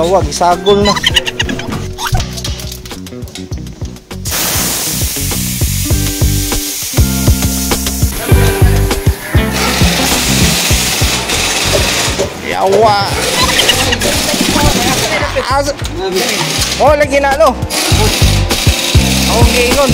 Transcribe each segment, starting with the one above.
Tawag, isagol na. Yawa. Oh, lagi na ano. Okay, nun.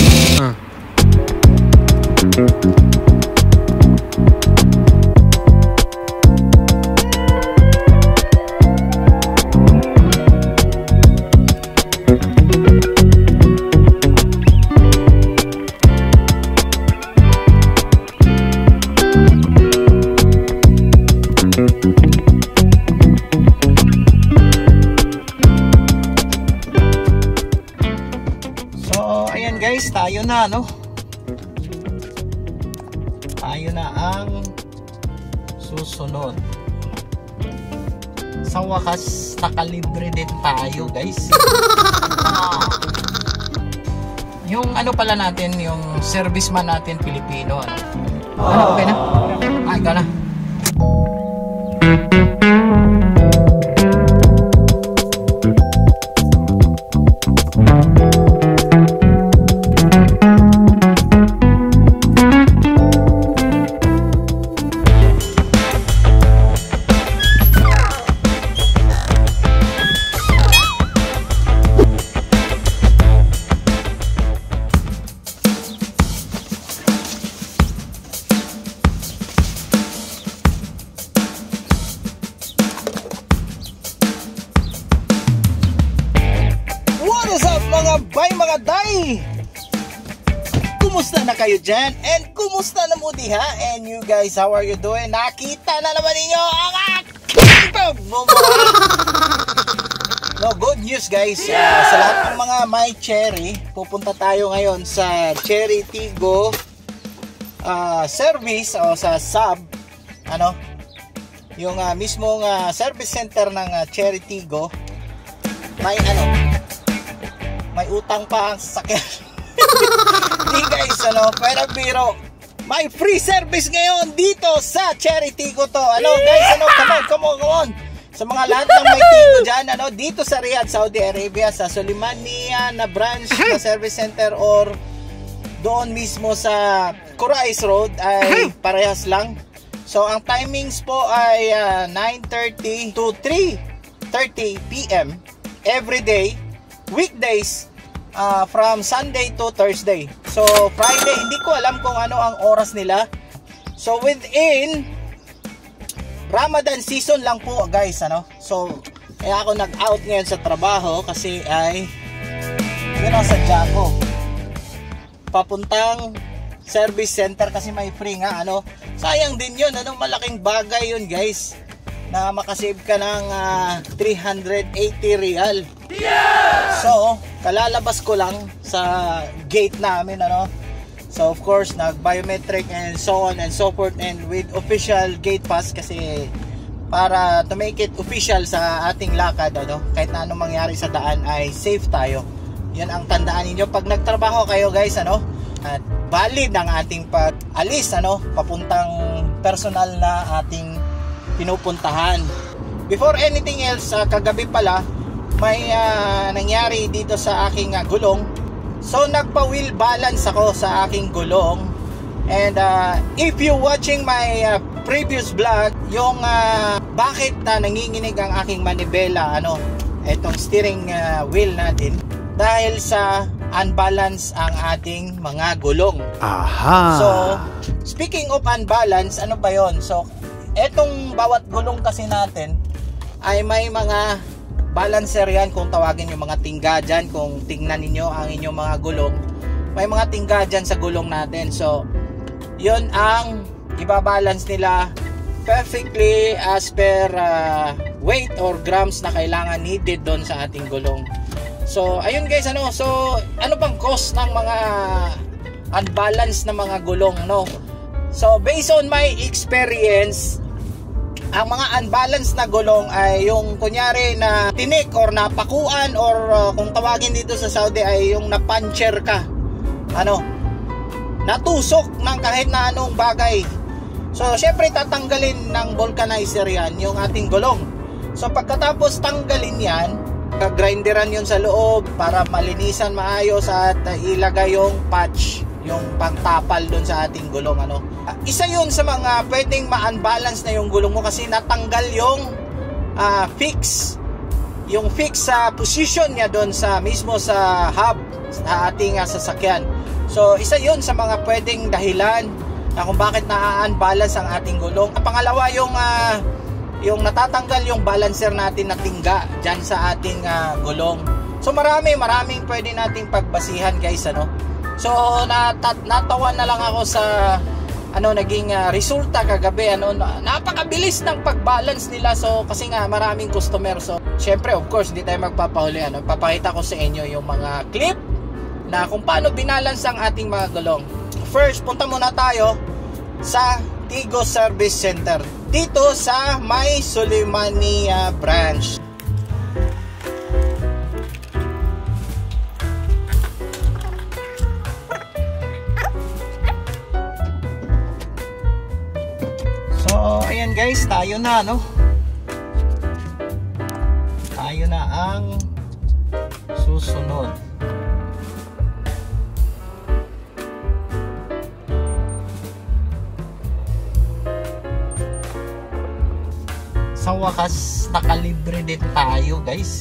Guys, tayo na, no? Tayo na ang susunod. Sa wakas, nakalibre din tayo, guys. Yung ano pala natin, yung serviceman natin Pilipino, ano? Ano, okay na? Ay, ikaw na. Mga day! Kumusta na kayo dyan? And kumusta na mo diha? And you guys, how are you doing? Nakita na naman ninyo ang aking pagmumura! No, good news guys. Sa lahat ng mga may Cherry, pupunta tayo ngayon sa Cherry Tigo service o sa sub, ano? Yung mismong service center ng Cherry Tigo. May ano? May utang pa ang sasakyan. Hindi guys, ano, pero biro, may free service ngayon dito sa Cherry Tigo to. Ano guys, ano, come on. Sa mga lahat ng may Tigo dyan, ano, dito sa Riyadh, Saudi Arabia, sa Suleimania na branch na service center or doon mismo sa Qurais Road ay parehas lang. So ang timings po ay 9:30 to 3:30 PM every day. Weekdays from Sunday to Thursday. So Friday, hindi ko alam kung ano ang oras nila. So within Ramadan season lang po guys, ano. So kaya ako nag-out ngayon sa trabaho kasi ay yun ang sadya ko, papuntang service center kasi may free nga, ano. Sayang din yun, ano, malaking bagay yun guys, na makasave ka ng 380 riyal. Yeah! So, kalalabas ko lang sa gate namin, ano. So, of course, nag-biometric and so on and so forth, and with official gate pass kasi para to make it official sa ating lakad, ano. Kahit na anong mangyari sa daan ay safe tayo. Yan ang tandaan niyo pag nagtrabaho kayo guys, ano. At valid ang ating pag-alis, ano, papuntang personal na ating pinupuntahan. Before anything else, kagabi pala may nangyari dito sa aking gulong. So nagpa-wheel balance ako sa aking gulong. And if you watching my previous vlog, yung bakit nanginginig ang aking manibela, ano, etong steering wheel natin, dahil sa unbalance ang ating mga gulong. Aha. So speaking of unbalance, ano ba yon? So etong bawat gulong kasi natin ay may mga balancer yan, kung tawagin yung mga tingga dyan. Kung tingnan ninyo ang inyong mga gulong, may mga tingga dyan sa gulong natin. So yun ang ibabalance nila perfectly as per weight or grams na kailangan needed doon sa ating gulong. So ayun guys, ano, so ano bang cause ng mga unbalance na mga gulong, no? So based on my experience, ang mga unbalanced na gulong ay yung kunyari na tinik or napakuan or kung tawagin dito sa Saudi ay yung na-puncture ka, ano, natusok ng kahit na anong bagay. So syempre tatanggalin ng vulcanizer yan yung ating gulong. So pagkatapos tanggalin yan, grinderan yun sa loob para malinisan maayos at ilagay yung patch, yung pangtapal dun sa ating gulong, ano. Isa yun sa mga pwedeng ma-unbalance na yung gulong mo kasi natanggal yung fix sa position niya doon sa mismo sa hub sa ating sasakyan. So isa yun sa mga pwedeng dahilan na kung bakit na-unbalance ang ating gulong. Ang pangalawa, yung natatanggal yung balancer natin na tingga dyan sa ating gulong. So maraming pwede nating pagbasihan, guys, ano. So natawa na lang ako sa naging resulta kagabi, napakabilis ng pagbalance nila. So kasi nga maraming customer, so syempre of course hindi tayo magpapahuli, papakita ko sa inyo yung mga clip na kung paano binalance ang ating mga gulong. First, punta muna tayo sa Tigo Service Center dito sa May Suleimania branch. Ayan guys, tayo na, no? Tayo na ang susunod. Sa wakas, nakalibre din tayo, guys.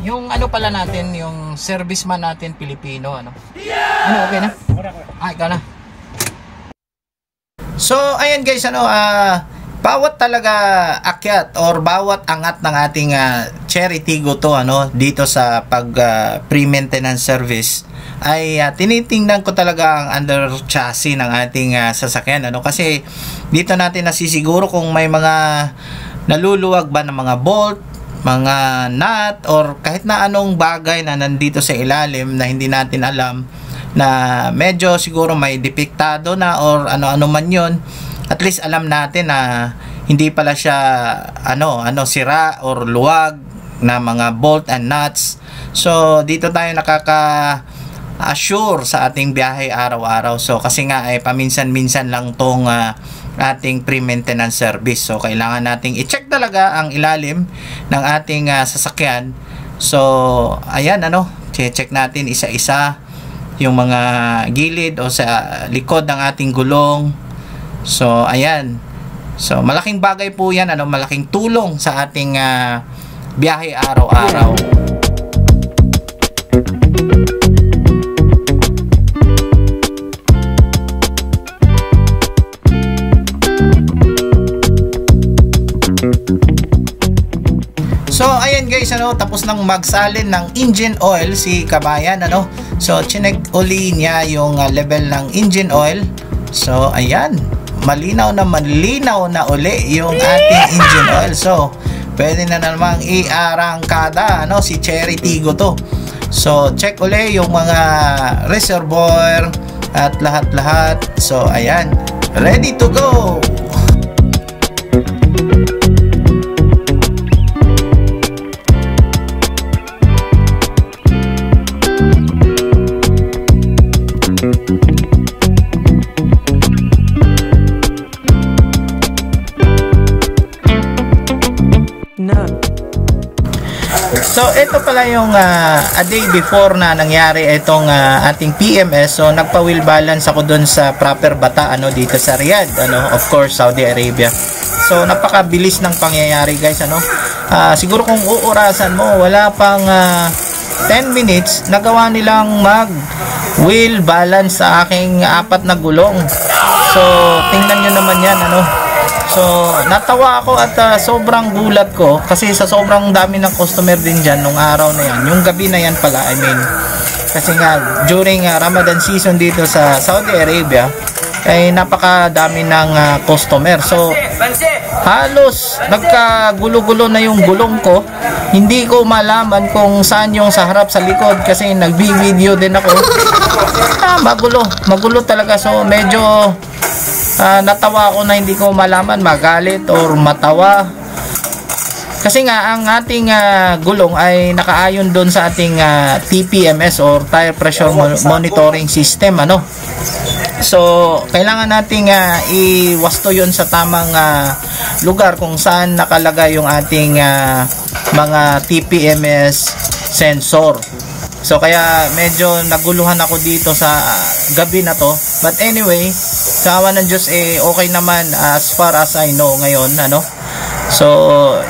Yung pala natin, yung serviceman natin Pilipino, okay na? Ikaw na. So, ayan guys, bawat talaga akyat or bawat angat ng ating Chery Tiggo to, dito sa pag pre-maintenance service ay tinitingnan ko talaga ang under chassis ng ating sasakyan, kasi dito natin nasisiguro kung may mga naluluwag ba ng mga bolt, mga nut or kahit na anong bagay na nandito sa ilalim na hindi natin alam, na medyo siguro may depektado na or ano man yun. At least alam natin na hindi pala siya sira or luwag na mga bolt and nuts. So dito tayo nakaka-assure sa ating biyahe araw-araw. So kasi nga paminsan-minsan lang tong ating pre-maintenance service. So kailangan nating i-check talaga ang ilalim ng ating sasakyan. So ayan, check natin isa-isa yung mga gilid o sa likod ng ating gulong. So ayan. So malaking bagay po yan, malaking tulong sa ating biyahe araw-araw. So ayan guys, tapos nang magsalin ng engine oil si kabayan, so chinek uli niya yung level ng engine oil. So ayan, malinaw na uli yung ating engine oil. So pwede na namang i-arangkada si Chery Tiggo to. So check uli yung mga reservoir at lahat-lahat. So ayan, ready to go. So ito pala yung a day before na nangyari itong ating PMS. So nagpa wheel balance ako dun sa proper bata dito sa Riyadh, of course Saudi Arabia. So napakabilis ng pangyayari guys, siguro kung uurasan mo wala pang 10 minutes nagawa nilang mag wheel balance sa aking 4 na gulong. So tingnan nyo naman yan, So natawa ako at sobrang gulat ko kasi sa sobrang dami ng customer din dyan nung araw na yan, yung gabi na yan pala, kasi nga during Ramadan season dito sa Saudi Arabia ay napakadami ng customer. So halos nagkagulo-gulo na yung gulong ko, hindi ko malaman kung saan yung sa harap sa likod kasi nagbi-video din ako. Magulo talaga. So medyo natawa ako na hindi ko malaman magalit or matawa Kasi nga ang ating gulong ay nakaayon doon sa ating TPMS or tire pressure monitoring system, ano. So kailangan nating iwasto yon sa tamang lugar kung saan nakalagay yung ating mga TPMS sensor. So kaya medyo naguluhan ako dito sa gabi na to, but anyway, sa awa ng Diyos okay naman as far as I know ngayon, ano. So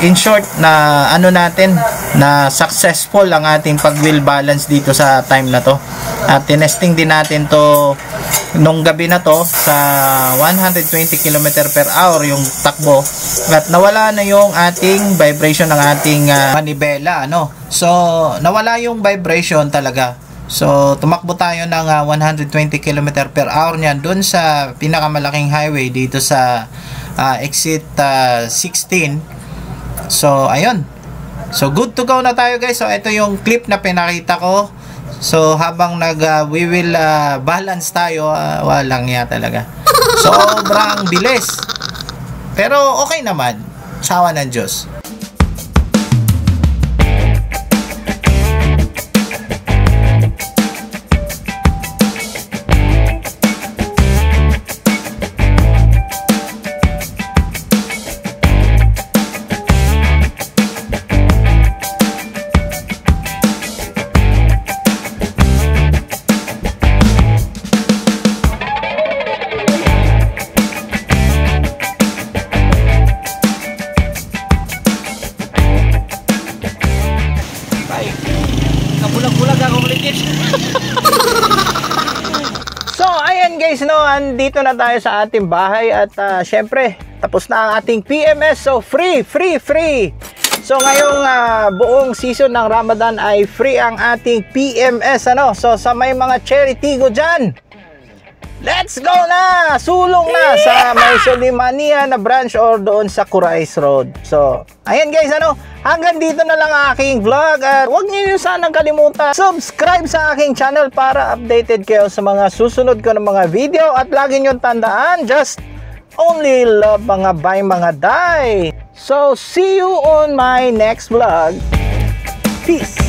in short, na ano natin, na successful ang ating pag wheel balance dito sa time na to. At tinesting din natin to nung gabi na to sa 120 km per hour yung takbo, at nawala na yung ating vibration ng ating manibela, ano. So nawala yung vibration talaga. So tumakbo tayo ng 120 km per hour niyan doon sa pinakamalaking highway dito sa exit 16. So ayun, so good to go na tayo guys. So ito yung clip na pinakita ko. So habang we will balance tayo, walang ya talaga. Sobrang bilis, pero okay naman, sawa ng Diyos. Kabulag-bulag ako ulit. So ayan guys, no, andito na tayo sa ating bahay at syempre tapos na ang ating PMS. So free. So ngayong buong season ng Ramadan ay free ang ating PMS, ano. So sa may mga cherry tigo dyan, let's go na! Sulong na sa may Solimania na branch or doon sa Kurais Road. So ayan guys, ano, hanggang dito na lang ang aking vlog. At huwag niyo sanang kalimutan subscribe sa aking channel para updated kayo sa mga susunod ko ng mga video. At lagi niyong tandaan, just only love mga bay mga day. So see you on my next vlog. Peace!